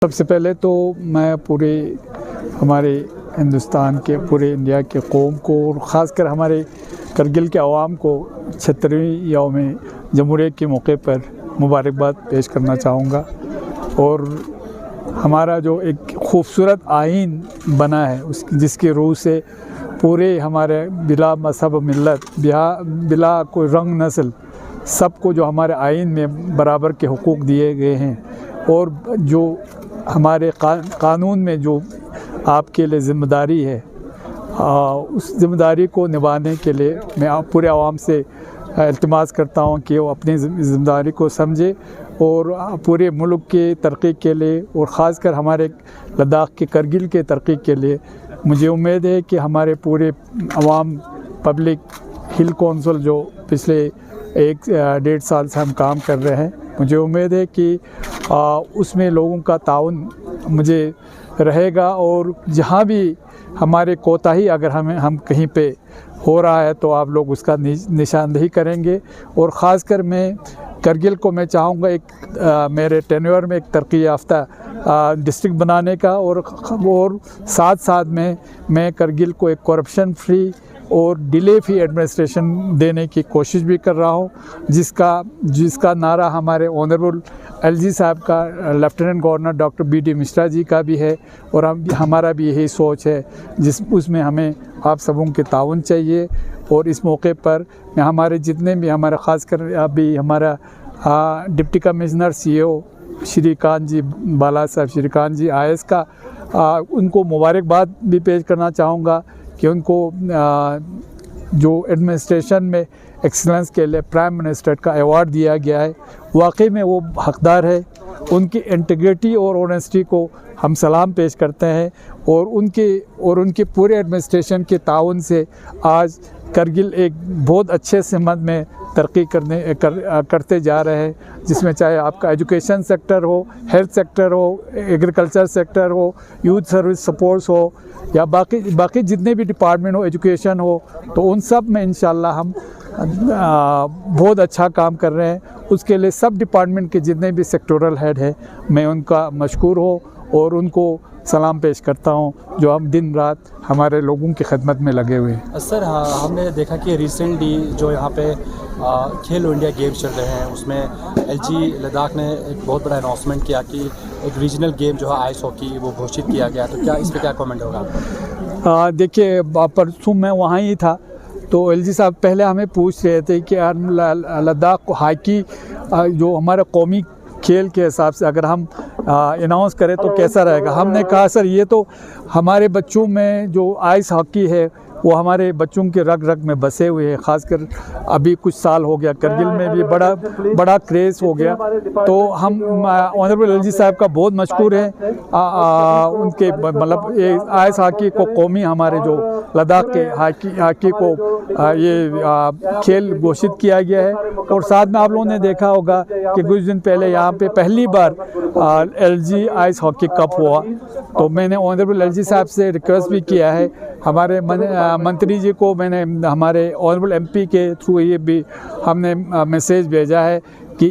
सबसे पहले तो मैं पूरे हमारे हिंदुस्तान के पूरे इंडिया के कौम को और ख़ासकर हमारे करगिल के अवाम को 76वीं यौम जमहूरियत के मौके पर मुबारकबाद पेश करना चाहूँगा। और हमारा जो एक खूबसूरत आइन बना है जिसकी रूह से पूरे हमारे बिला मज़हब मिल्लत बिला कोई रंग नस्ल सबको जो हमारे आइन में बराबर के हुकूक दिए गए हैं और जो हमारे कानून में जो आपके लिए ज़िम्मेदारी है उस ज़िम्मेदारी को निभाने के लिए मैं पूरे आवाम से इल्तिमास करता हूं कि वो अपनी ज़िम्मेदारी को समझे और पूरे मुल्क के तरक्की के लिए और ख़ासकर हमारे लद्दाख के करगिल के तरक्की के लिए मुझे उम्मीद है कि हमारे पूरे अवाम पब्लिक हिल कौंसिल जो पिछले 1-1.5 साल से हम काम कर रहे हैं, मुझे उम्मीद है कि उसमें लोगों का ताउन मुझे रहेगा और जहाँ भी हमारे कोताही अगर हम कहीं पे हो रहा है तो आप लोग उसका निशानदेही करेंगे। और ख़ासकर मैं करगिल को मैं चाहूँगा मेरे टेन्योर में एक तरक्की याफ्ता डिस्ट्रिक्ट बनाने का और साथ साथ में मैं करगिल को एक करप्शन फ्री और डिले फ्री एडमिनिस्ट्रेशन देने की कोशिश भी कर रहा हूँ, जिसका नारा हमारे ऑनरेबल एलजी साहब का lieutenant governor doctor B D. Mishra ji का भी है और हमारा भी यही सोच है उसमें हमें आप सबों के ताउन चाहिए। और इस मौके पर मैं हमारे जितने भी ख़ासकर अभी हमारा डिप्टी कमिश्नर CEO श्रीकांत जी बाला साहब श्रीकांत जी IAS का उनको मुबारकबाद भी पेश करना चाहूँगा कि उनको जो एडमिनिस्ट्रेशन में एक्सीलेंस के लिए प्राइम मिनिस्टर का अवार्ड दिया गया है, वाकई में वो हकदार है। उनकी इंटीग्रिटी और ऑनेस्टी को हम सलाम पेश करते हैं और उनके पूरे एडमिनिस्ट्रेशन के ताउन से आज करगिल एक बहुत अच्छे सिमत में तरक्की करते जा रहे हैं, जिसमें चाहे आपका एजुकेशन सेक्टर हो, हेल्थ सेक्टर हो, एग्रीकल्चर सेक्टर हो, यूथ सर्विस सपोर्ट्स हो या बाकी जितने भी डिपार्टमेंट हो, एजुकेशन हो, तो उन सब में इंशाल्लाह हम बहुत अच्छा काम कर रहे हैं। उसके लिए सब डिपार्टमेंट के जितने भी सेक्टोरल हेड है मैं उनका मशकूर हो और उनको सलाम पेश करता हूं जो हम दिन रात हमारे लोगों की खिदमत में लगे हुए हैं। सर हमने देखा कि रिसेंटली जो यहाँ पे खेलो इंडिया गेम्स चल रहे हैं उसमें एलजी लद्दाख ने एक बहुत बड़ा अनाउंसमेंट किया कि एक रीजनल गेम जो है आइस हॉकी वो घोषित किया गया, तो क्या इस पर क्या कमेंट होगा? देखिए, परसों मैं वहाँ ही था तो एलजी साहब पहले हमें पूछ रहे थे कि लद्दाख को हॉकी जो हमारा कौमी खेल के हिसाब से अगर हम अनाउंस करें तो कैसा रहेगा। हमने कहा सर ये तो हमारे बच्चों में जो आइस हॉकी है वो हमारे बच्चों के रग रग में बसे हुए हैं। ख़ासकर अभी कुछ साल हो गया करगिल में भी बड़ा क्रेज़ हो गया, तो हम ऑनरेबल एलजी साहब का बहुत मशकूर है। उनके मतलब ये आइस हॉकी को कौमी हमारे जो लद्दाख के हॉकी को ये खेल घोषित किया गया है। और साथ में आप लोगों ने देखा होगा कि कुछ दिन पहले यहाँ पे पहली बार LG आइस हॉकी कप हुआ, तो मैंने ऑनरेबल एलजी साहब से रिक्वेस्ट भी किया है। हमारे मंत्री जी को मैंने हमारे ऑनरेबल MP के थ्रू ये भी हमने मैसेज भेजा है कि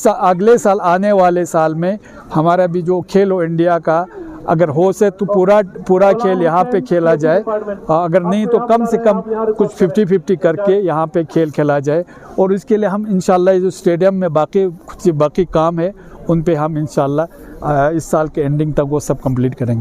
अगले साल आने वाले साल में हमारा भी जो खेलो इंडिया का अगर हो से तो पूरा खेल यहाँ पे खेला जाए, अगर नहीं तो कम से कम कुछ 50-50 करके यहाँ पे खेल खेला जाए। और इसके लिए हम इंशाल्लाह जो स्टेडियम में बाकी काम है उन पे हम इंशाल्लाह इस साल के एंडिंग तक वो सब कंप्लीट करेंगे।